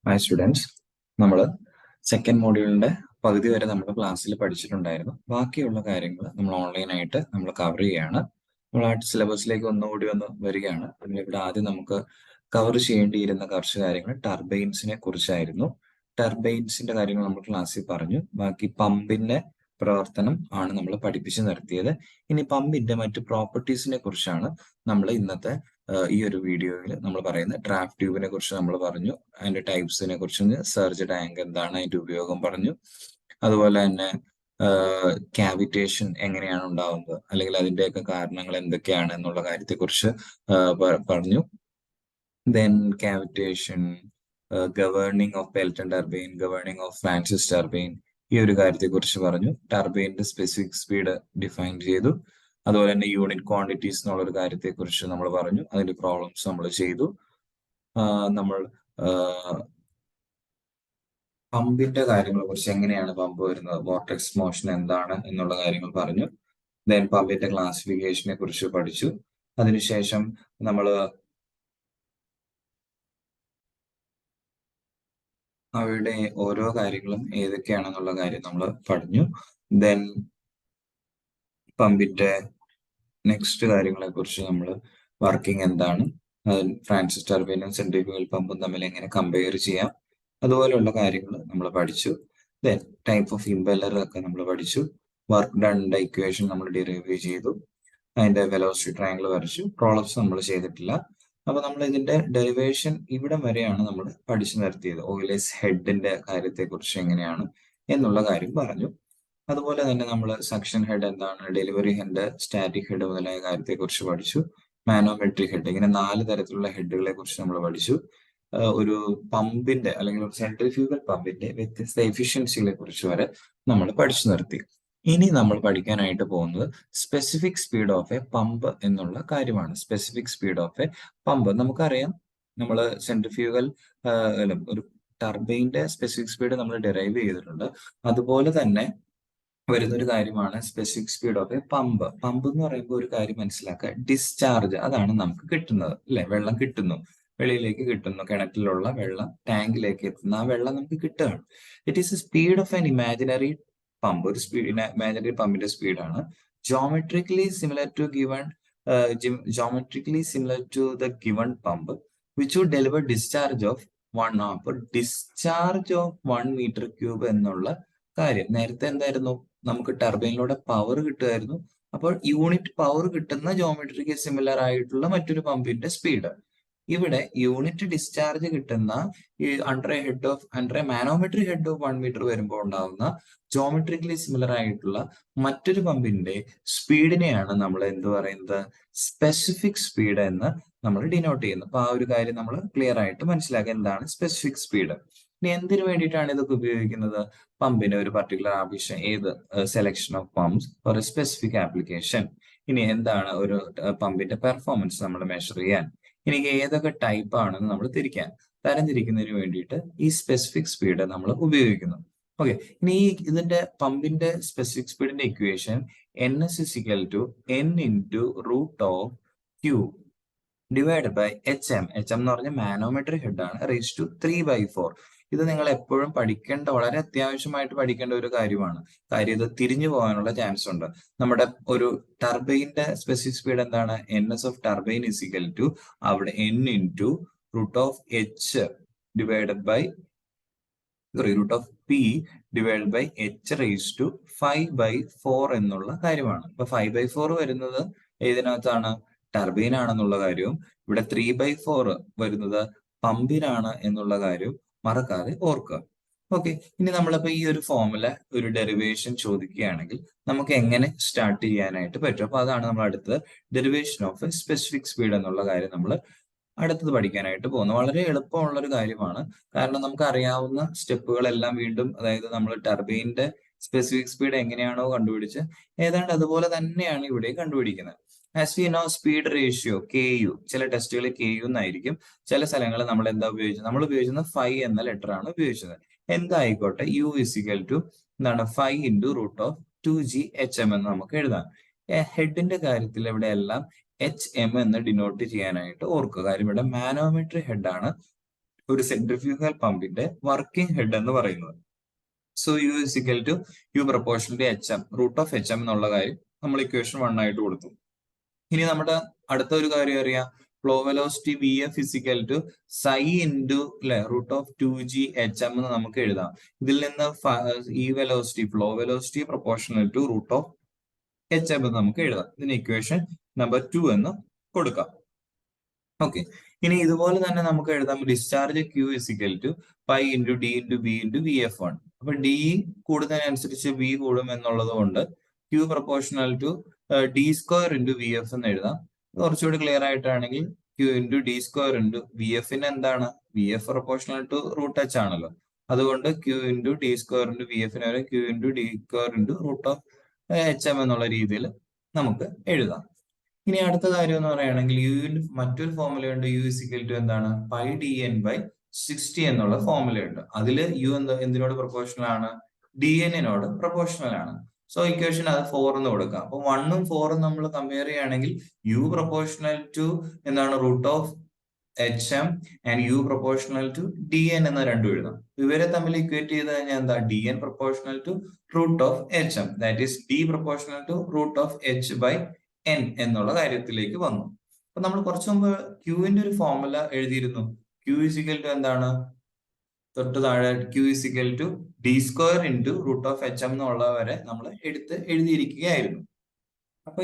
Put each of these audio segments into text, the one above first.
Hi students, നമ്മൾ second മോഡ്യൂളിന്റെ പകുതി വരെ നമ്മൾ ക്ലാസ്സിൽ പഠിച്ചിട്ടുണ്ടായിരുന്നു. ബാക്കിയുള്ള കാര്യങ്ങൾ നമ്മൾ ഓൺലൈനായിട്ട് നമ്മൾ കവർ ചെയ്യുകയാണ്. നമ്മൾ ആ സിലബസിലേക്ക് ഒന്നുകൂടി വരികയാണ്. ഇവിടെ ആദ്യം നമുക്ക് കവർ ചെയ്യേണ്ടിയിരുന്ന കുറച്ച് കാര്യങ്ങൾ ടർബൈൻസിനെ കുറിച്ചായിരുന്നു. ടർബൈൻസിന്റെ കാര്യങ്ങൾ നമ്മൾ ക്ലാസ്സിൽ പറഞ്ഞു. ബാക്കി പമ്പിന്റെ പ്രവർത്തനം ആണ് നമ്മൾ പഠിപ്പിച്ചു നിർത്തിയത്. ഇനി പമ്പിന്റെ മറ്റ് പ്രോപ്പർട്ടീസിനെ കുറിച്ചാണ് നമ്മൾ ഇന്നത്തെ ഈ ഒരു വീഡിയോയിൽ നമ്മൾ പറയുന്നത്. ഡ്രാഫ്റ്റ് ട്യൂബിനെ കുറിച്ച് നമ്മൾ പറഞ്ഞു, അതിന്റെ ടൈപ്സിനെ കുറിച്ച്, സർജ് ടാങ്ക് എന്താണ്, അതിന്റെ ഉപയോഗം പറഞ്ഞു. അതുപോലെ തന്നെ ക്യാവിറ്റേഷൻ എങ്ങനെയാണ് ഉണ്ടാവുന്നത്, അല്ലെങ്കിൽ അതിന്റെയൊക്കെ കാരണങ്ങൾ എന്തൊക്കെയാണ് എന്നുള്ള കാര്യത്തെക്കുറിച്ച് പറഞ്ഞു. Then cavitation, governing of Pelton turbine, governing of Francis turbine, ഈ ഒരു കാര്യത്തെക്കുറിച്ച് പറഞ്ഞു. ടർബൈനിന്റെ സ്പെസിഫിക് സ്പീഡ് ഡിഫൈൻ ചെയ്തു. അതുപോലെ തന്നെ യൂണിറ്റ് ക്വാണ്ടിറ്റീസ് എന്നുള്ളൊരു കാര്യത്തെക്കുറിച്ച് നമ്മൾ പറഞ്ഞു. അതിന്റെ പ്രോബ്ലംസ് നമ്മൾ ചെയ്തു. നമ്മൾ പമ്പിന്റെ കാര്യങ്ങളെ കുറിച്ച്, എങ്ങനെയാണ് പമ്പ് വരുന്നത്, വോർട്ടെക്സ് മോഷൻ എന്താണ് എന്നുള്ള കാര്യങ്ങൾ പറഞ്ഞു. ദെൻ പമ്പിന്റെ ക്ലാസിഫിക്കേഷനെ കുറിച്ച് പഠിച്ചു. അതിനുശേഷം നമ്മൾ അവയുടെ ഓരോ കാര്യങ്ങളും ഏതൊക്കെയാണെന്നുള്ള കാര്യം നമ്മൾ പറഞ്ഞു. ദെൻ പമ്പിന്റെ നെക്സ്റ്റ് കാര്യങ്ങളെ കുറിച്ച് നമ്മൾ വർക്കിംഗ് എന്താണ്, ഫ്രാൻസിസ് ടർബൈനും സെൻട്രിഫ്യൂഗൽ പമ്പും തമ്മിൽ എങ്ങനെ കമ്പയർ ചെയ്യാം, അതുപോലെയുള്ള കാര്യങ്ങൾ നമ്മൾ പഠിച്ചു. ദെൻ ടൈപ്പ് ഓഫ് ഇംപെല്ലർ ഒക്കെ നമ്മൾ പഠിച്ചു. വർക്ക് ഡണ്ണിന്റെ ഇക്വേഷൻ നമ്മൾ ഡിറൈവ് ചെയ്തു. അതിന്റെ വെലോസിറ്റി ട്രയാങ്കിൾ വരച്ചു. പ്രോബ്ലംസ് നമ്മൾ ചെയ്തിട്ടില്ല. അപ്പൊ നമ്മൾ ഇതിന്റെ ഡെറിവേഷൻ ഇവിടം വരെയാണ് നമ്മൾ പഠിച്ചു നിർത്തിയത്. ഓയിലേഴ്സ് ഹെഡിന്റെ കാര്യത്തെ കുറിച്ച് എങ്ങനെയാണ് എന്നുള്ള കാര്യം പറഞ്ഞു. അതുപോലെ തന്നെ നമ്മൾ സക്ഷൻ ഹെഡ് എന്താണ്, ഡെലിവറി ഹെഡ്, സ്റ്റാറ്റിക് ഹെഡ് മുതലായ കാര്യത്തെ കുറിച്ച് പഠിച്ചു. മാനോമെട്രിക് ഹെഡ്, ഇങ്ങനെ 4 തരത്തിലുള്ള ഹെഡുകളെ കുറിച്ച് നമ്മൾ പഠിച്ചു. ഒരു പമ്പിന്റെ അല്ലെങ്കിൽ ഒരു സെൻട്രിഫ്യൂഗൽ പമ്പിന്റെ വ്യത്യസ്ത എഫിഷ്യൻസികളെ കുറിച്ച് വരെ നമ്മൾ പഠിച്ചു നിർത്തി. ഇനി നമ്മൾ പഠിക്കാനായിട്ട് പോകുന്നത് specific speed of A pump എന്നുള്ള കാര്യമാണ്. Specific speed of A pump നമുക്കറിയാം. നമ്മൾ സെൻട്രിഫ്യൂഗൽ ഒരു ടർബൈന്റെ സ്പെസിഫിക് സ്പീഡ് നമ്മൾ ഡിറൈവ് ചെയ്തിട്ടുണ്ട്. അതുപോലെ തന്നെ വരുന്നൊരു കാര്യമാണ് specific speed of A pump. Pump എന്ന് പറയുമ്പോൾ ഒരു കാര്യം മനസ്സിലാക്കുക, ഡിസ്ചാർജ്, അതാണ് നമുക്ക് കിട്ടുന്നത് അല്ലെ. വെള്ളം കിട്ടുന്നു, വെളിയിലേക്ക് കിട്ടുന്നു, കിണറ്റിലുള്ള വെള്ളം ടാങ്കിലേക്ക് എത്തുന്ന ആ വെള്ളം നമുക്ക് കിട്ടുകയാണ്. It is speed of an imaginary pump. ഒരു ഇമാജിനറി പമ്പിന്റെ സ്പീഡാണ്. Geometrically similar to the given pump which would deliver discharge of 1 അപ്പോൾ ഡിസ്ചാർജ് ഓഫ് 1 മീറ്റർ ക്യൂബ് എന്നുള്ള കാര്യം നേരത്തെ എന്തായിരുന്നു, നമുക്ക് ടർബൈനിലൂടെ പവർ കിട്ടുമായിരുന്നു. അപ്പോൾ യൂണിറ്റ് പവർ കിട്ടുന്ന ജോമെട്രിക്ക് സിമിലർ ആയിട്ടുള്ള മറ്റൊരു പമ്പിന്റെ സ്പീഡ്. ഇവിടെ യൂണിറ്റ് ഡിസ്ചാർജ് കിട്ടുന്ന ഈ under a manometric head of 1 metre വരുമ്പോൾ ഉണ്ടാവുന്ന ജോമെട്രിക്കലി സിമിലർ ആയിട്ടുള്ള മറ്റൊരു പമ്പിന്റെ സ്പീഡിനെയാണ് നമ്മൾ എന്ത് പറയുന്നത്, സ്പെസിഫിക് സ്പീഡ് എന്ന് നമ്മൾ ഡിനോട്ട് ചെയ്യുന്നത്. അപ്പൊ ആ ഒരു കാര്യം നമ്മൾ ക്ലിയർ ആയിട്ട് മനസ്സിലാക്കുക, എന്താണ് സ്പെസിഫിക് സ്പീഡ്. ഇനി എന്തിനു വേണ്ടിയിട്ടാണ് ഇതൊക്കെ ഉപയോഗിക്കുന്നത്? പമ്പിന് ഒരു പർട്ടിക്കുലർ ആവശ്യം, ഏത് selection of pumps for a specific application. ഇനി എന്താണ് ഒരു പമ്പിന്റെ പെർഫോമൻസ് നമ്മൾ മെഷർ ചെയ്യാൻ. ഇനി ഏതൊക്കെ ടൈപ്പ് ആണെന്ന് നമ്മൾ തരംതിരിക്കുന്നതിന് വേണ്ടിയിട്ട് ഈ സ്പെസിഫിക് സ്പീഡ് നമ്മൾ ഉപയോഗിക്കുന്നു. ഓക്കെ, ഇനി ഇതിന്റെ പമ്പിന്റെ സ്പെസിഫിക് സ്പീഡിന്റെ equation NS = N × √Q divide by HM. എന്ന് പറഞ്ഞ മാനോമെട്രിക് ഹെഡ് ആണ്, റേസ് ടു 3/4. ഇത് നിങ്ങൾ എപ്പോഴും പഠിക്കേണ്ട, വളരെ അത്യാവശ്യമായിട്ട് പഠിക്കേണ്ട ഒരു കാര്യമാണ്. കാര്യം ഇത് തിരിഞ്ഞു പോകാനുള്ള ചാൻസ് ഉണ്ട്. നമ്മുടെ ഒരു ടർബൈന്റെ സ്പെസിഫിക് സ്പീഡ് എന്താണ്? NS ഓഫ് ടർബൈൻ = അവിടെ N × √H divided by √P divided by H raise to 5/4 എന്നുള്ള കാര്യമാണ്. അപ്പൊ 5/4 വരുന്നത് ഏതിനകത്താണ്? ടർബൈൻ ആണെന്നുള്ള കാര്യവും ഇവിടെ 3/4 വരുന്നത് പമ്പിനാണ് എന്നുള്ള കാര്യവും മറക്കാതെ ഓർക്കുക. ഓക്കെ, ഇനി നമ്മളിപ്പോ ഈ ഒരു ഫോമുല ഒരു ഡെറിവേഷൻ ചോദിക്കുകയാണെങ്കിൽ നമുക്ക് എങ്ങനെ സ്റ്റാർട്ട് ചെയ്യാനായിട്ട് പറ്റും? അപ്പൊ അതാണ് നമ്മൾ അടുത്തത്, derivation of A specific speed എന്നുള്ള കാര്യം നമ്മൾ അടുത്തത് പഠിക്കാനായിട്ട് പോകുന്നു. വളരെ എളുപ്പമുള്ള ഒരു കാര്യമാണ്. കാരണം നമുക്ക് അറിയാവുന്ന സ്റ്റെപ്പുകളെല്ലാം വീണ്ടും, അതായത് നമ്മൾ ടർബൈനിന്റെ സ്പെസിഫിക് സ്പീഡ് എങ്ങനെയാണോ കണ്ടുപിടിച്ച് ഏതാണ്ട് അതുപോലെ തന്നെയാണ് ഇവിടെ കണ്ടുപിടിക്കുന്നത്. As we know speed ratio KU, ചില ടെസ്റ്റുകളിൽ KU എന്നായിരിക്കും, ചില സ്ഥലങ്ങളിൽ നമ്മൾ എന്താ ഉപയോഗിച്ചത്, നമ്മൾ ഉപയോഗിക്കുന്നത് 5 എന്ന ലെറ്റർ ആണ് ഉപയോഗിച്ചത്. എന്തായിക്കോട്ടെ, U = എന്താണ് 5 × √2GHM എന്ന് നമുക്ക് എഴുതാം. ഹെഡിന്റെ കാര്യത്തിൽ ഇവിടെ എല്ലാം HM എന്ന് ഡിനോട്ട് ചെയ്യാനായിട്ട് ഓർക്കുക. കാര്യം ഇവിടെ മാനോമെട്രിക് ഹെഡ് ആണ്. ഒരു സെൻട്രിഫ്യൂഗൽ പമ്പിന്റെ വർക്കിംഗ് ഹെഡ് എന്ന് പറയുന്നത്. So U is equal to U proportional to H M, root of H M എന്നുള്ള കാര്യം നമ്മൾ ഇക്വേഷൻ 1 ആയിട്ട് കൊടുത്തു. ഇനി നമ്മുടെ അടുത്ത ഒരു കാര്യം അറിയാം, flow velocity V F is equal to psi into root of 2g H M എന്ന് നമുക്ക് എഴുതാം. ഇതിൽ നിന്ന് ഈ velocity, flow velocity proportional to root of H M എന്ന് നമുക്ക് എഴുതാം. ഇതിന് ഇക്വേഷൻ നമ്പർ 2 എന്ന് കൊടുക്കാം. ഓക്കെ, ഇനി ഇതുപോലെ തന്നെ നമുക്ക് എഴുതാം discharge Q is equal to pi into D into B into V F 1. അപ്പൊ ഡി കൂടുന്നതിനനുസരിച്ച് ബി കൂടും എന്നുള്ളത് കൊണ്ട് Q proportional to D square into V F എന്ന് എഴുതാം. കുറച്ചുകൂടി ക്ലിയർ ആയിട്ടാണെങ്കിൽ Q into D square into V എഫിന് എന്താണ്, V F proportional to root H ആണല്ലോ, അതുകൊണ്ട് Q into D square into V എഫിന് വരെ Q into D square into root of H M എന്നുള്ള രീതിയിൽ നമുക്ക് എഴുതാം. ഇനി അടുത്ത കാര്യം എന്ന് പറയുകയാണെങ്കിൽ യുവിന്റെ മറ്റൊരു ഫോർമുലയുണ്ട്, യു ഇസിക്കൽ ടു എന്താണ്, പൈ ഡി എൻ ബൈ 60 എന്നുള്ള ഫോർമുലയുണ്ട്. അതിൽ യു എന്തിനോട് പ്രൊപ്പോർഷണൽ ആണ്, ഡി എന്നിനോട് പ്രൊപ്പോർഷണൽ ആണ്. സോ ഇക്വേഷൻ അത് 4 എന്ന് കൊടുക്കാം. അപ്പൊ 1ഉം 4ഉം നമ്മൾ കമ്പയർ ചെയ്യുകയാണെങ്കിൽ യു പ്രൊപ്പോർഷണൽ ടു എന്താണ് root of H M and U proportional to D N എന്ന രണ്ടും എഴുതാം. ഇവരെ തമ്മിൽ ഇക്വേറ്റ് ചെയ്ത് കഴിഞ്ഞാൽ എന്താ, D N proportional to root of H M, that is D proportional to root of H by N എന്നുള്ള കാര്യത്തിലേക്ക് വന്നു. അപ്പൊ നമ്മൾ കുറച്ചു മുമ്പ് ക്യൂവിന്റെ ഒരു ഫോർമുല എഴുതിയിരുന്നു. ക്യൂ ഇസിക്കൽ ടു എന്താണ്, തൊട്ട് താഴെ Q is equal to D square into root of H M എന്നുള്ള വരെ നമ്മൾ എഴുതിയിരിക്കുകയായിരുന്നു. അപ്പൊ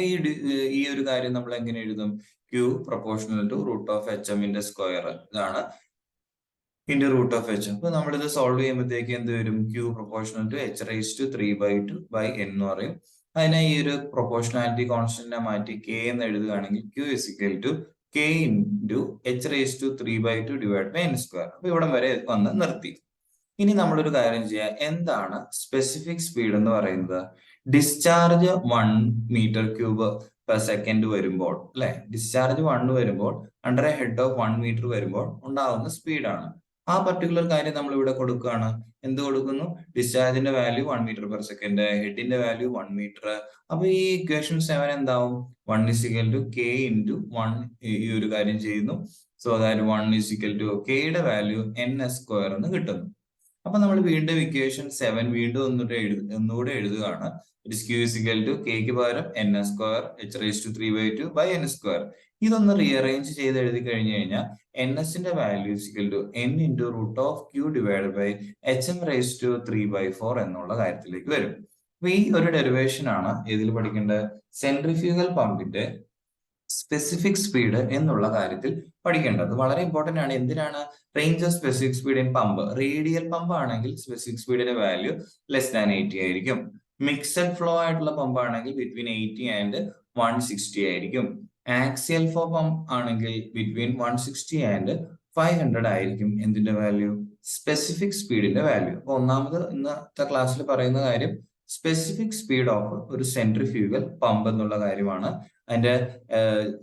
ഈ ഒരു കാര്യം നമ്മൾ എങ്ങനെ എഴുതും, Q proportional to root of H എമ്മിന്റെ സ്ക്വയർ ഇതാണ് ഇൻറ്റു റൂട്ട് ഓഫ് എച്ച്. അപ്പൊ നമ്മളിത് സോൾവ് ചെയ്യുമ്പോഴത്തേക്ക് എന്ത് വരും, Q proportional to H raise to 3/2 by N എന്ന് പറയും. അതിനെ ഈ ഒരു പ്രൊപ്പോർഷണാലിറ്റി കോൺസ്റ്റന്റിനെ മാറ്റി കെ എന്ന് എഴുതുകയാണെങ്കിൽ Q is equal to K into H raise to 3/2 divide by N square. അപ്പൊ ഇവിടം വരെ വന്ന് നിർത്തി. ഇനി നമ്മളൊരു കാര്യം ചെയ്യാം, എന്താണ് സ്പെസിഫിക് സ്പീഡ് എന്ന് പറയുന്നത്, discharge 1 metre cube per second വരുമ്പോൾ അല്ലെ, ഡിസ്ചാർജ് 1 വരുമ്പോൾ under a head of 1 metre വരുമ്പോൾ ഉണ്ടാവുന്ന സ്പീഡാണ്. ആ പർട്ടിക്കുലർ കാര്യം നമ്മൾ ഇവിടെ കൊടുക്കുകയാണ്. എന്ത് കൊടുക്കുന്നു, ഡിസ്ചാർജിന്റെ വാല്യൂ 1 മീറ്റർ പെർ സെക്കൻഡ്, ഹെഡിന്റെ വാല്യൂ 1 മീറ്റർ. അപ്പൊ ഈ ഇക്വേഷൻ 7 എന്താവും, 1 ഇസിക്കൽ ടു കെ ഇൻറ്റു 1 ഈ ഒരു കാര്യം ചെയ്യുന്നു. സോ അതായത് 1 ഇസിക്കൽ ടു കെയുടെ വാല്യൂ എൻ എസ് സ്ക്വയർ എന്ന് കിട്ടുന്നു. അപ്പൊ നമ്മൾ വീണ്ടും ഇക്വേഷൻ 7 വീണ്ടും ഒന്നുകൂടെ എഴുതുകയാണ്. ക്യൂ ഇസിക്കൽ ടു കെക്ക് പകരം N S square H raise to 3/2 by N square. ഇതൊന്ന് റീഅറേഞ്ച് ചെയ്ത് എഴുതി കഴിഞ്ഞു കഴിഞ്ഞാൽ എൻ എസിന്റെ value is equal to N into root of Q divide by H M raise to 3/4 എന്നുള്ള കാര്യത്തിലേക്ക് വരും. അപ്പൊ ഈ ഒരു ഡെറിവേഷൻ ആണ് ഇതിൽ പഠിക്കേണ്ടത്, സെൻട്രിഫ്യൂഗൽ പമ്പിന്റെ സ്പെസിഫിക് സ്പീഡ് എന്നുള്ള കാര്യത്തിൽ പഠിക്കേണ്ടത് വളരെ ഇമ്പോർട്ടന്റ് ആണ്. എന്തിനാണ്, range of specific speed in pump, radial pump ആണെങ്കിൽ സ്പെസിഫിക് സ്പീഡിന്റെ വാല്യൂ ലെസ് ദാൻ 80 ആയിരിക്കും. മിക്സഡ് ഫ്ലോ ആയിട്ടുള്ള പമ്പ് ആണെങ്കിൽ ബിറ്റ്വീൻ 80 ആൻഡ് 160 ആയിരിക്കും. ആക്സിയൽ ഫ്ലോ പമ്പ് ആണെങ്കിൽ ബിറ്റ്വീൻ 160 ആൻഡ് 500 ആയിരിക്കും എന്തിന്റെ വാല്യൂ, സ്പെസിഫിക് സ്പീഡിന്റെ വാല്യൂ. അപ്പൊ ഒന്നാമത് ഇന്നത്തെ ക്ലാസ്സിൽ പറയുന്ന കാര്യം സ്പെസിഫിക് സ്പീഡ് ഓഫ് ഒരു സെൻട്രിഫ്യൂഗൽ പമ്പ് എന്നുള്ള കാര്യമാണ്. അതിന്റെ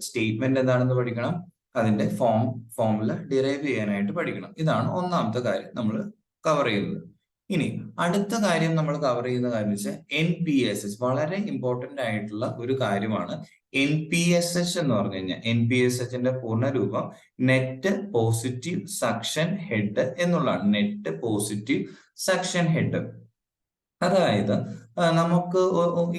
സ്റ്റേറ്റ്മെന്റ് എന്താണെന്ന് പഠിക്കണം, അതിന്റെ ഫോർമുല ഡിറൈവ് ചെയ്യാനായിട്ട് പഠിക്കണം. ഇതാണ് ഒന്നാമത്തെ കാര്യം നമ്മൾ കവർ ചെയ്യുന്നത്. ഇനി അടുത്ത കാര്യം നമ്മൾ കവർ ചെയ്യുന്ന കാര്യം വെച്ചാൽ NPSH, വളരെ ഇമ്പോർട്ടന്റ് ആയിട്ടുള്ള ഒരു കാര്യമാണ് NPSH എന്ന് പറഞ്ഞു കഴിഞ്ഞാൽ. NPSHന്റെ പൂർണ്ണ രൂപം നെറ്റ് പോസിറ്റീവ് സക്ഷൻ ഹെഡ് എന്നുള്ളതാണ്. Net positive suction head. അതായത് നമുക്ക്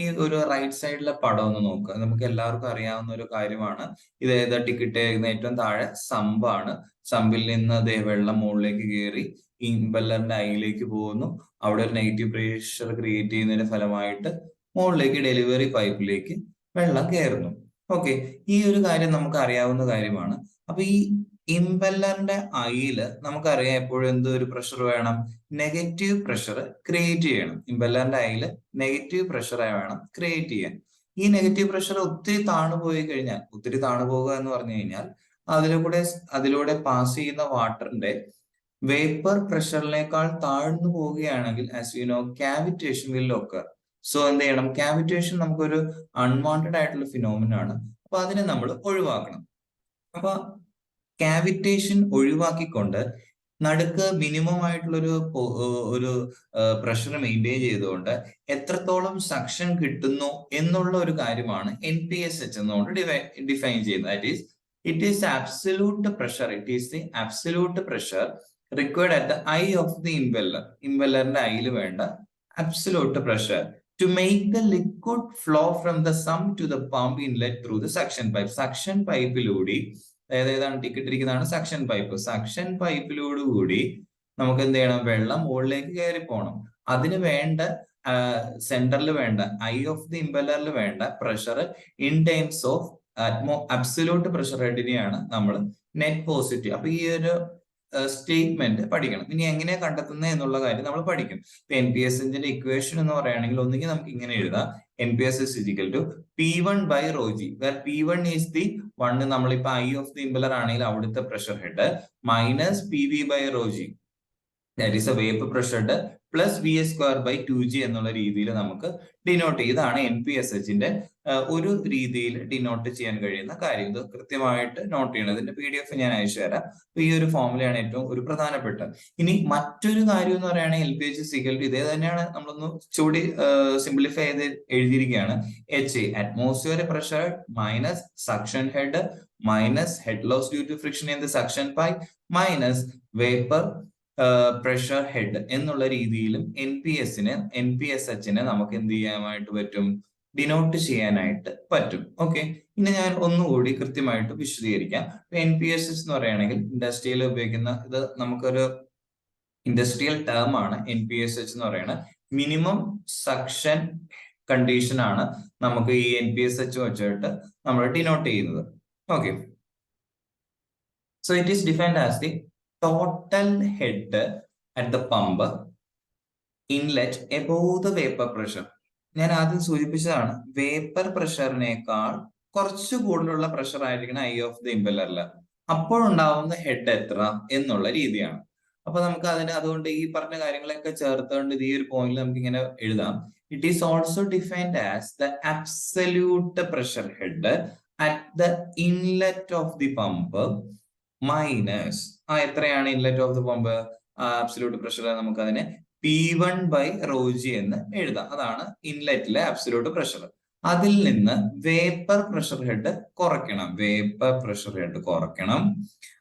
ഈ ഒരു റൈറ്റ് സൈഡിലെ പടം ഒന്ന് നോക്കുക. നമുക്ക് എല്ലാവർക്കും അറിയാവുന്ന ഒരു കാര്യമാണ്. ഇത് ഏതാ ടിക്കറ്റ് ഏറ്റവും താഴെ സമ്പാണ്. സമ്പിൽ നിന്ന് അതേ വെള്ളം മുകളിലേക്ക് കയറി ഇംപെല്ലറിന്റെ അയിലേക്ക് പോകുന്നു. അവിടെ ഒരു നെഗറ്റീവ് പ്രഷർ ക്രിയേറ്റ് ചെയ്യുന്നതിന്റെ ഫലമായിട്ട് മുകളിലേക്ക് ഡെലിവറി പൈപ്പിലേക്ക് വെള്ളം കയറുന്നു. ഓക്കെ, ഈ ഒരു കാര്യം നമുക്ക് അറിയാവുന്ന കാര്യമാണ്. അപ്പൊ ഈ ഇംപെല്ലറിന്റെ അയില് നമുക്കറിയാം എപ്പോഴും എന്തൊരു പ്രഷർ വേണം, നെഗറ്റീവ് പ്രഷർ ക്രിയേറ്റ് ചെയ്യണം. ഇംപെല്ലറിന്റെ അയില് നെഗറ്റീവ് പ്രഷർ വേണം ക്രിയേറ്റ് ചെയ്യാൻ. ഈ നെഗറ്റീവ് പ്രഷർ ഒത്തിരി താണു പോയി കഴിഞ്ഞാൽ, ഒത്തിരി താണു പോകുക എന്ന് പറഞ്ഞു കഴിഞ്ഞാൽ അതിലൂടെ പാസ് ചെയ്യുന്ന വാട്ടറിന്റെ വേപ്പർ പ്രഷറിനേക്കാൾ താഴ്ന്നു പോവുകയാണെങ്കിൽ as you know cavitation will occur. So എന്ത് ചെയ്യണം, കാവിറ്റേഷൻ നമുക്കൊരു അൺവാണ്ടഡ് ആയിട്ടുള്ള ഫിനോമിന ആണ്. അപ്പൊ അതിനെ നമ്മൾ ഒഴിവാക്കണം. അപ്പൊ കാവിറ്റേഷൻ ഒഴിവാക്കിക്കൊണ്ട് നടുക്ക് മിനിമം ആയിട്ടുള്ള ഒരു പ്രഷർ മെയിൻറ്റെയിൻ ചെയ്തുകൊണ്ട് എത്രത്തോളം സക്ഷൻ കിട്ടുന്നു എന്നുള്ള ഒരു കാര്യമാണ് NPSH എന്നുകൊണ്ട് ഡിഫൈൻ ചെയ്യുന്നത്. That is it is absolute pressure. It is the absolute pressure required at the eye of the impeller. ഇംപെല്ലറിന്റെ ഐയിൽ വേണ്ട absolute pressure to make the liquid flow from the sump to the pump inlet through the suction pipe. Suction പൈപ്പിലൂടെ, അതായത് ഏതാണ് ticket ഇരിക്കുന്നതാണ് suction pipe. Suction പൈപ്പിലൂടെ നമുക്ക് എന്ത് ചെയ്യണം? വെള്ളം മുകളിലേക്ക് കയറി പോകണം. അതിന് വേണ്ട സെന്ററിൽ വേണ്ട ഐ ഓഫ് ദി ഇംപെല്ലറിൽ വേണ്ട pressure in terms of absolute pressure ഹെഡിനെയാണ് നമ്മൾ നെറ്റ് പോസിറ്റീവ്. അപ്പൊ ഈ ഒരു സ്റ്റേറ്റ്മെന്റ് പഠിക്കണം. ഇനി എങ്ങനെയാ കണ്ടെത്തുന്നത് എന്നുള്ള കാര്യം നമ്മൾ പഠിക്കും. ഇപ്പൊ NPS ന്റെ ഇക്വേഷൻ എന്ന് പറയുകയാണെങ്കിൽ ഒന്നുകിൽ നമുക്ക് ഇങ്ങനെ എഴുതാം, NPS is equal to P1 by rho g, where P1 is the one, നമ്മളിപ്പോ ഐ ഓഫ് ദി ഇംപെല്ലർ ആണെങ്കിൽ അവിടുത്തെ pressure head, minus PV by rho g, that is a vapour pressure head, plus VS square by 2G എന്നുള്ള രീതിയിൽ നമുക്ക് denote ചെയ്യും. ഇതാണ് NPSHന്റെ ഒരു രീതിയിൽ ഡിനോട്ട് ചെയ്യാൻ കഴിയുന്ന കാര്യം. ഇത് കൃത്യമായിട്ട് നോട്ട് ചെയ്യണം. ഇതിന്റെ PDF ഞാൻ അയച്ചു തരാം. ഈ ഒരു ഫോമുലയാണ് ഏറ്റവും ഒരു പ്രധാനപ്പെട്ട. ഇനി മറ്റൊരു കാര്യം എന്ന് പറയുകയാണെങ്കിൽ LPH സിക്കൽ ഇതേ തന്നെയാണ്, നമ്മളൊന്ന് ചൂടി സിംപ്ലിഫൈ ചെയ്ത് എഴുതിയിരിക്കുകയാണ്. HA atmospheric pressure minus suction head minus head loss due to friction in the suction pipe minus vapour pressure head എന്നുള്ള രീതിയിലും NPSHനെ നമുക്ക് എന്ത് ചെയ്യാനായിട്ട് പറ്റും? ഡിനോട്ട് ചെയ്യാനായിട്ട് പറ്റും. ഓക്കെ, ഇനി ഞാൻ ഒന്നുകൂടി കൃത്യമായിട്ട് വിശദീകരിക്കാം. NPSH എന്ന് പറയുകയാണെങ്കിൽ ഇൻഡസ്ട്രിയിൽ ഉപയോഗിക്കുന്ന, ഇത് നമുക്കൊരു ഇൻഡസ്ട്രിയൽ ടേം ആണ്. NPSH എന്ന് പറയുന്നത് മിനിമം സക്ഷൻ കണ്ടീഷൻ ആണ് നമുക്ക് ഈ NPSH വെച്ചിട്ട് നമ്മൾ ഡിനോട്ട് ചെയ്യുന്നത്. Okay, so it is defined as the total head at the pump inlet above the vapor pressure. ഞാൻ ആദ്യം സൂചിപ്പിച്ചതാണ്, വേപ്പർ പ്രഷറിനേക്കാൾ കുറച്ച് കൂടുതലുള്ള പ്രഷർ ആയിരിക്കണം ഐ ഓഫ് ദി ഇംപെല്ലറിൽ. അപ്പോഴുണ്ടാവുന്ന ഹെഡ് എത്ര എന്നുള്ള രീതിയാണ്. അപ്പൊ നമുക്ക് അതുകൊണ്ട് ഈ പറഞ്ഞ കാര്യങ്ങളൊക്കെ ചേർത്തുകൊണ്ട് ഈ ഒരു പോയിന്റിൽ നമുക്ക് ഇങ്ങനെ എഴുതാം. It is also defined as the absolute pressure head at the inlet of the pump minus എത്രയാണ് inlet of the pump absolute pressure? നമുക്ക് അതിനെ P1 by rho g എന്ന് എഴുതാം. അതാണ് ഇൻലെറ്റിലെ അബ്സല്യൂട്ട് പ്രഷർ. അതിൽ നിന്ന് വേപ്പർ പ്രഷർ ഹെഡ് കുറയ്ക്കണം. Vapour pressure head കുറയ്ക്കണം.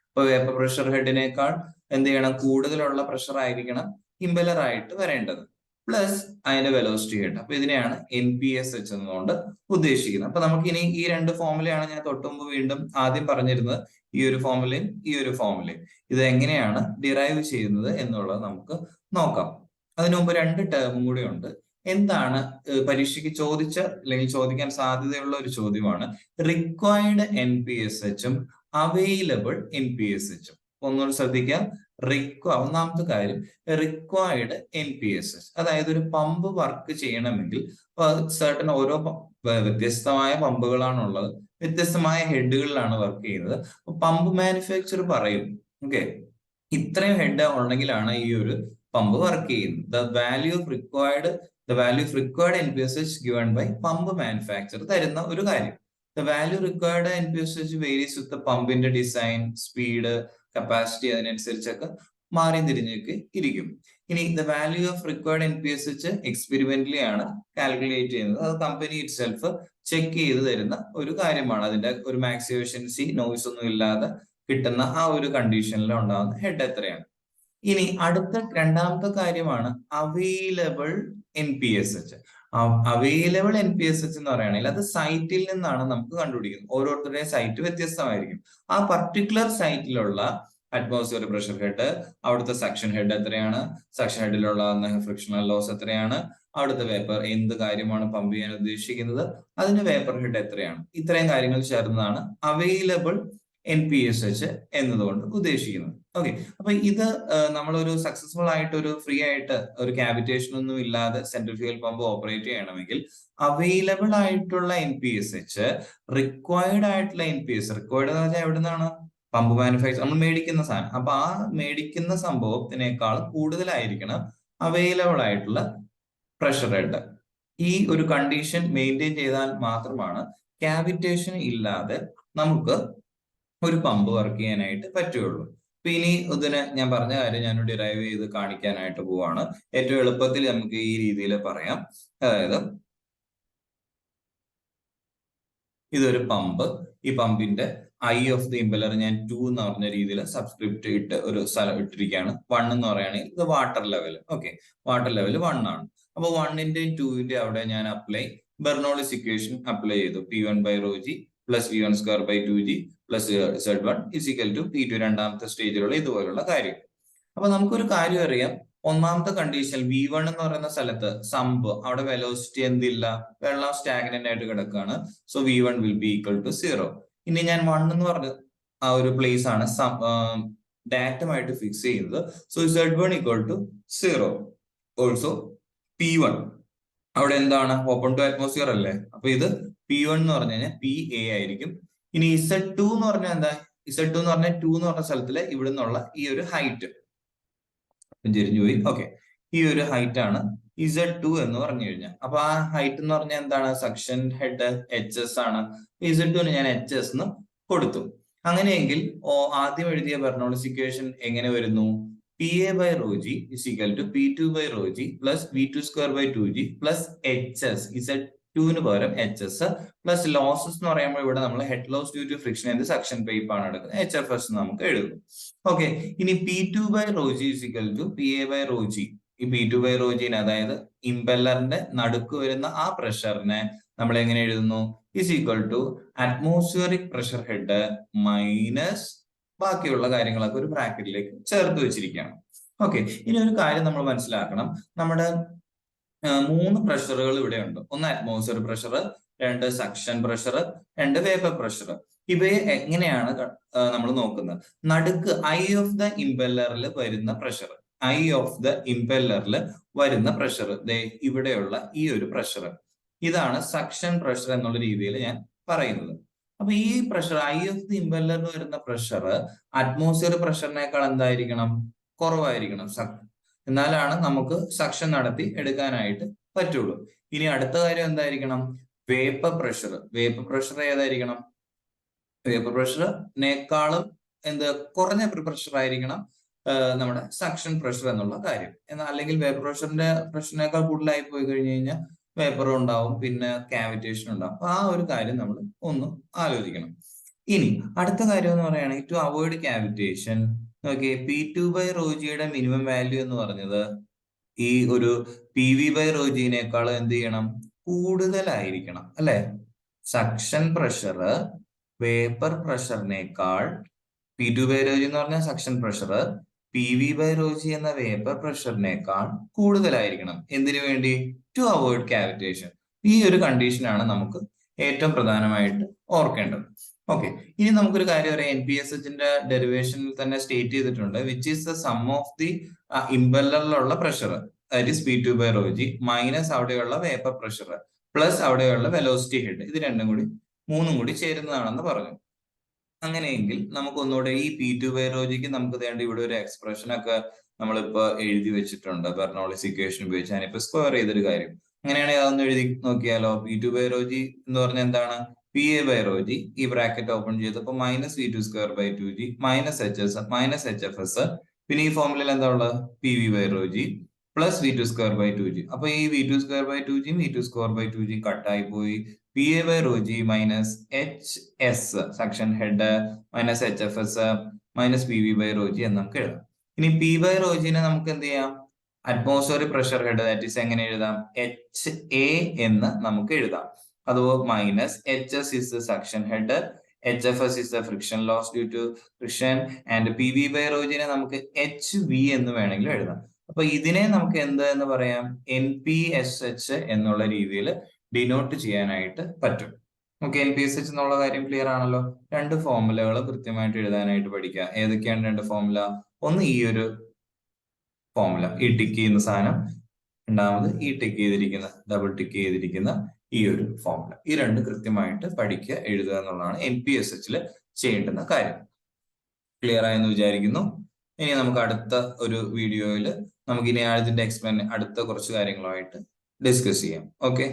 അപ്പൊ വേപ്പർ പ്രഷർ ഹെഡിനേക്കാൾ എന്ത് ചെയ്യണം? കൂടുതലുള്ള പ്രഷർ ആയിരിക്കണം ഇംപെല്ലർ ആയിട്ട് വരേണ്ടത്, പ്ലസ് അതിന്റെ വെലോസിറ്റി ഹെഡ്. അപ്പൊ ഇതിനെയാണ് NPSH എന്നുകൊണ്ട് ഉദ്ദേശിക്കുന്നത്. അപ്പൊ നമുക്ക് ഇനി ഈ രണ്ട് ഫോമുലയാണ് ഞാൻ തൊട്ടുമുമ്പ് വീണ്ടും ആദ്യം പറഞ്ഞിരുന്നത്. ഈ ഒരു ഫോമുലയും ഈ ഒരു ഫോമുലയും ഇത് എങ്ങനെയാണ് ഡിറൈവ് ചെയ്യുന്നത് എന്നുള്ളത് നമുക്ക് നോക്കാം. അതിനു മുമ്പ് രണ്ട് ടേമും കൂടി ഉണ്ട്. എന്താണ് പരീക്ഷയ്ക്ക് ചോദിച്ച അല്ലെങ്കിൽ ചോദിക്കാൻ സാധ്യതയുള്ള ഒരു ചോദ്യമാണ് റിക്വയർഡ് NPSHഉം അവൈലബിൾ NPSHഉം. ഒന്നുകൂടി ശ്രദ്ധിക്കാം. ഒന്നാമത്തെ കാര്യം റിക്വയർഡ് NPSH, അതായത് ഒരു പമ്പ് വർക്ക് ചെയ്യണമെങ്കിൽ സർട്ടൻ ഓരോ വ്യത്യസ്തമായ പമ്പുകളാണുള്ളത്, വ്യത്യസ്തമായ ഹെഡുകളിലാണ് വർക്ക് ചെയ്യുന്നത്. പമ്പ് മാനുഫാക്ചർ പറയും, ഓക്കെ, ഇത്രയും ഹെഡ് ഉണ്ടെങ്കിലാണ് ഈ ഒരു പമ്പ് വർക്ക് ചെയ്യുന്നത്. The value of required NPSH given by pump manufacture തരുന്ന ഒരു കാര്യം. The value required NPSH varies with പമ്പിന്റെ ഡിസൈൻ, സ്പീഡ്, കപ്പാസിറ്റി, അതിനനുസരിച്ചൊക്കെ മാറി തിരിഞ്ഞൊക്കെ ഇരിക്കും. ഇനി the value of required NPSH experimentally ആണ് കാൽക്കുലേറ്റ് ചെയ്യുന്നത്. അത് കമ്പനി ഇറ്റ് സെൽഫ് ചെക്ക് ചെയ്ത് തരുന്ന ഒരു കാര്യമാണ്. അതിന്റെ ഒരു മാക്സിമം എഫിഷ്യൻസി, നോയ്സ് ഒന്നും ഇല്ലാതെ കിട്ടുന്ന ആ ഒരു കണ്ടീഷനിൽ ഉണ്ടാകുന്ന ഹെഡ് എത്രയാണ്. ഇനി രണ്ടാമത്തെ കാര്യമാണ് അവൈലബിൾ NPSH. അവൈലബിൾ NPSH എന്ന് പറയുകയാണെങ്കിൽ അത് സൈറ്റിൽ നിന്നാണ് നമുക്ക് കണ്ടുപിടിക്കുന്നത്. ഓരോരുത്തരുടെയും സൈറ്റ് വ്യത്യസ്തമായിരിക്കും. ആ പർട്ടിക്കുലർ സൈറ്റിലുള്ള അറ്റ്മോസ്ഫിയർ പ്രഷർ ഹെഡ്, അവിടുത്തെ സക്ഷൻ ഹെഡ് എത്രയാണ്, സക്ഷൻ ഹെഡിലുള്ള ഫ്രിക്ഷണൽ ലോസ് എത്രയാണ്, അവിടുത്തെ വേപ്പർ എന്ത് കാര്യമാണ് പമ്പ് ചെയ്യാൻ ഉദ്ദേശിക്കുന്നത്, അതിന്റെ വേപ്പർ ഹെഡ് എത്രയാണ്, ഇത്രയും കാര്യങ്ങൾ ചേർന്നതാണ് അവൈലബിൾ NPSH എന്നതുകൊണ്ട് ഉദ്ദേശിക്കുന്നത്. ഓക്കെ, അപ്പൊ ഇത് നമ്മളൊരു സക്സസ്ഫുൾ ആയിട്ട് ഒരു ഫ്രീ ആയിട്ട് ഒരു കാവിറ്റേഷൻ ഒന്നും ഇല്ലാതെ സെൻട്രിഫ്യൂഗൽ പമ്പ് ഓപ്പറേറ്റ് ചെയ്യണമെങ്കിൽ അവൈലബിൾ ആയിട്ടുള്ള NPSH, റിക്വയർഡ് ആയിട്ടുള്ള റിക്വയർഡ് എന്ന് പറഞ്ഞാൽ എവിടെ നിന്നാണ്? പമ്പ് മാനുഫാക്ചർ, നമ്മൾ മേടിക്കുന്ന സാധനം. അപ്പൊ ആ മേടിക്കുന്ന സംഭവത്തിനേക്കാൾ കൂടുതലായിരിക്കണം അവൈലബിൾ ആയിട്ടുള്ള പ്രഷർ ഹെഡ്. ഈ ഒരു കണ്ടീഷൻ മെയിൻറ്റെയിൻ ചെയ്താൽ മാത്രമാണ് കാവിറ്റേഷൻ ഇല്ലാതെ നമുക്ക് ഒരു പമ്പ് വർക്ക് ചെയ്യാനായിട്ട് പറ്റുള്ളൂ. അപ്പൊ ഇനി ഇതിന് ഞാൻ പറഞ്ഞ കാര്യം ഞാൻ ഡിറൈവ് ചെയ്ത് കാണിക്കാനായിട്ട് പോവാണ്. ഏറ്റവും എളുപ്പത്തിൽ നമുക്ക് ഈ രീതിയിൽ പറയാം. അതായത് ഇതൊരു പമ്പ്, ഈ പമ്പിന്റെ ഐ ഓഫ് ദി ഇമ്പലർ ഞാൻ 2 എന്ന് പറഞ്ഞ രീതിയിൽ സബ്സ്ക്രിപ്റ്റ് ഇട്ട് ഒരു സ്ഥലം ഇട്ടിരിക്കുകയാണ്. 1 എന്ന് പറയുകയാണെങ്കിൽ ഇത് water level. Okay, water level 1 ആണ്. അപ്പൊ 1ന്റെയും 2ന്റെയും അവിടെ ഞാൻ ബെർണോളിസ് ഇക്വേഷൻ അപ്ലൈ ചെയ്തു. P1 by rho G plus V1 square by 2G plus Z1 is equal to P2 രണ്ടാമത്തെ സ്റ്റേജിലുള്ള ഇതുപോലുള്ള കാര്യം. അപ്പൊ നമുക്കൊരു കാര്യം അറിയാം, ഒന്നാമത്തെ കണ്ടീഷൻ V1 എന്ന് പറയുന്ന സ്ഥലത്ത് സമ്പ് അവിടെ വെലോസിറ്റി എന്തില്ല, വെള്ളം സ്റ്റാഗ്നന്റ് ആയിട്ട് കിടക്കുകയാണ്. So V1 will be equal to 0. ഇനി ഞാൻ 1 എന്ന് പറഞ്ഞ ആ ഒരു പ്ലേസ് ആണ് ഡാറ്റമായിട്ട് ഫിക്സ് ചെയ്യുന്നത്. So Z1 equal to 0. Also P1 അവിടെ എന്താണ്, ഓപ്പൺ ടു അറ്റ്മോസ്ഫിയർ അല്ലേ, അപ്പൊ ഇത് P1 എന്ന് പറഞ്ഞു കഴിഞ്ഞാൽ PA ആയിരിക്കും. ഇനി Z2 എന്ന് പറഞ്ഞാൽ എന്താ, Z2 എന്ന് പറഞ്ഞാൽ 2 എന്ന് പറഞ്ഞ സ്ഥലത്തില് ഇവിടെ നിന്നുള്ള ഈ ഒരു ഹൈറ്റ് ചെരിഞ്ഞു പോയി. ഓക്കെ, ഈ ഒരു ഹൈറ്റ് ആണ് Z2 എന്ന് പറഞ്ഞു കഴിഞ്ഞാൽ. അപ്പൊ ആ ഹൈറ്റ് എന്ന് പറഞ്ഞാൽ എന്താണ്, സക്ഷൻ ഹെഡ് HS ആണ്. Z2 ഞാൻ HS എന്ന് കൊടുത്തു. അങ്ങനെയെങ്കിൽ ആദ്യം എഴുതിയ ബെർണോളിസ് ഇക്വേഷൻ എങ്ങനെ വരുന്നു, PA by rho G is equal to P2 by rho G plus V2 square by 2G plus HS Z2 പകരം HS പ്ലസ് ലോസസ് എന്ന് പറയുമ്പോൾ ഇവിടെ നമ്മൾ head loss due to friction എന്ത് സക്ഷൻ പൈപ്പ് ആണ് എടുക്കുന്നത്, HFS നമുക്ക് എഴുതും. ഓക്കെ, ഇനി P2 by rho G is equal to PA by rho G. ഈ P2 ബൈ റോ ജിനെ, അതായത് ഇമ്പല്ലറിന്റെ നടുക്ക് വരുന്ന ആ പ്രഷറിനെ നമ്മൾ എങ്ങനെ എഴുതുന്നു, is equal to atmospheric pressure head minus ബാക്കിയുള്ള കാര്യങ്ങളൊക്കെ ഒരു ബ്രാക്കറ്റിലേക്ക് ചേർത്ത് വെച്ചിരിക്കുകയാണ്. ഓക്കെ, ഇനി ഒരു കാര്യം നമ്മൾ മനസ്സിലാക്കണം, നമ്മുടെ 3 പ്രഷറുകൾ ഇവിടെ ഉണ്ട്. ഒന്ന് atmosphere pressure, 2 suction pressure, 2 vapour pressure. ഇവയെ എങ്ങനെയാണ് നമ്മൾ നോക്കുന്നത്, നടുക്ക് ഐ ഓഫ് ദ ഇമ്പല്ലറിൽ വരുന്ന പ്രഷർ, ഐ ഓഫ് ദ ഇമ്പല്ലറിൽ വരുന്ന പ്രഷർ, ഇവിടെയുള്ള ഈ ഒരു പ്രഷർ, ഇതാണ് സക്ഷൻ പ്രഷർ എന്നുള്ള രീതിയിൽ ഞാൻ പറയുന്നത്. അപ്പൊ ഈ പ്രഷർ ഐ ഓഫ് ദി ഇമ്പല്ലറിൽ വരുന്ന പ്രഷർ അറ്റ്മോസ്ഫിയർ പ്രഷറിനേക്കാൾ എന്തായിരിക്കണം, കുറവായിരിക്കണം. എന്നാലാണ് നമുക്ക് സക്ഷൻ നടത്തി എടുക്കാനായിട്ട് പറ്റുള്ളൂ. ഇനി അടുത്ത കാര്യം എന്തായിരിക്കണം, വേപ്പർ പ്രഷർ. വേപ്പർ പ്രഷർ ഏതായിരിക്കണം, വേപ്പർ പ്രഷറിനേക്കാളും കുറഞ്ഞ പ്രഷർ ആയിരിക്കണം നമ്മുടെ സക്ഷൻ പ്രഷർ എന്നുള്ള കാര്യം. എന്നാൽ അല്ലെങ്കിൽ വേപ്പർ പ്രഷറിനേക്കാൾ കൂടുതലായി പോയി കഴിഞ്ഞു കഴിഞ്ഞാൽ വേപ്പറും ഉണ്ടാവും, പിന്നെ കാവിറ്റേഷൻ ഉണ്ടാവും. അപ്പൊ ആ ഒരു കാര്യം നമ്മൾ ഒന്ന് ആലോചിക്കണം. ഇനി അടുത്ത കാര്യം എന്ന് പറയുകയാണെങ്കിൽ to avoid cavitation, okay, P2 by rho ജിയുടെ മിനിമം വാല്യൂ എന്ന് പറഞ്ഞത് ഈ ഒരു PV ബൈ റോ ജിനേക്കാൾ എന്ത് ചെയ്യണം, കൂടുതലായിരിക്കണം അല്ലെ. സക്ഷൻ പ്രഷർ വേപ്പർ പ്രഷറിനേക്കാൾ, P2 ബൈ റോ ജി എന്ന് പറഞ്ഞാൽ suction pressure PV by rho g എന്ന വേപ്പർ പ്രഷറിനേക്കാൾ കൂടുതലായിരിക്കണം. എന്തിനു വേണ്ടി, ടു അവോയ്ഡ് കാവിറ്റേഷൻ. ഈ ഒരു കണ്ടീഷനാണ് നമുക്ക് ഏറ്റവും പ്രധാനമായിട്ട് ഓർക്കേണ്ടത്. ഓക്കെ, ഇനി നമുക്കൊരു കാര്യം പറയാം, NPSHന്റെ ഡെറിവേഷനിൽ തന്നെ സ്റ്റേറ്റ് ചെയ്തിട്ടുണ്ട്, which is the sum of the ഇമ്പല്ലറിലുള്ള pressure, that is P2 by rho G minus അവിടെയുള്ള വേപ്പർ പ്രഷർ പ്ലസ് അവിടെയുള്ള വെലോസിറ്റി ഹെഡ്, ഇത് മൂന്നും കൂടി ചേരുന്നതാണെന്ന് പറഞ്ഞു. അങ്ങനെയെങ്കിൽ നമുക്ക് ഒന്നുകൂടെ ഈ P2 ബൈ റോ ജിക്ക് നമുക്ക് വേണ്ട ഇവിടെ ഒരു എക്സ്പ്രഷൻ ഒക്കെ നമ്മളിപ്പോ എഴുതി വെച്ചിട്ടുണ്ട് ബെർണോളിസ് ഇക്വേഷൻ ഉപയോഗിച്ച്. ഞാനിപ്പോ സ്ക്വയർ ചെയ്തൊരു കാര്യം, അങ്ങനെയാണെങ്കിൽ അതൊന്ന് എഴുതി നോക്കിയാലോ. P2 ബൈ റോ ജി എന്ന് പറഞ്ഞാൽ എന്താണ്, PA ബൈ റോ ജി, ഈ ബ്രാക്കറ്റ് ഓപ്പൺ ചെയ്തപ്പോ minus V2 square by 2G minus HS minus HFS, പിന്നെ ഈ ഫോർമുലയിൽ എന്താ ഉള്ളത്, PV by rho G plus V2 square by 2G. അപ്പൊ ഈ V2 square by 2G V2 square by 2G കട്ടായി പോയി. PA by rho G minus HS suction head minus HFS minus PV by rho G എന്ന് നമുക്ക് എഴുതാം. ഇനി P by rho ജിനെ നമുക്ക് എന്ത് ചെയ്യാം, atmospheric pressure head, that is എങ്ങനെ എഴുതാം, HA എന്ന് നമുക്ക് എഴുതാം. അതുപോലെ minus HS is the suction head, HFS is the friction loss due to friction, and PV by rho നെ നമുക്ക് HV എന്ന് വേണമെങ്കിൽ എഴുതാം. അപ്പൊ ഇതിനെ നമുക്ക് എന്ത് എന്ന് പറയാം, NPSH എന്നുള്ള രീതിയിൽ ഡിനോട്ട് ചെയ്യാനായിട്ട് പറ്റും. നമുക്ക് NPSH എന്നുള്ള കാര്യം ക്ലിയർ ആണല്ലോ. 2 ഫോർമുലകൾ കൃത്യമായിട്ട് എഴുതാനായിട്ട് പഠിക്കുക. ഏതൊക്കെയാണ് 2 ഫോർമുല, ഒന്ന് ഈ ഒരു ഫോർമുല, ഈ ടിക്ക് ചെയ്യുന്ന സാധനം, രണ്ടാമത് ഈ ടിക്ക് ചെയ്തിരിക്കുന്ന ഡബിൾ ടിക്ക് ചെയ്തിരിക്കുന്ന ഈ ഒരു ഫോർമുല. ഈ 2 കൃത്യമായിട്ട് പഠിക്കുക, എഴുതുക എന്നുള്ളതാണ് NPSHൽ ചെയ്യേണ്ടുന്ന കാര്യം. ക്ലിയർ ആയെന്ന് വിചാരിക്കുന്നു. ഇനി നമുക്ക് അടുത്ത ഒരു വീഡിയോയിൽ നമുക്ക് ഇനി ഇതിന്റെ അടുത്ത കുറച്ച് കാര്യങ്ങളുമായിട്ട് ഡിസ്കസ് ചെയ്യാം. ഓക്കെ.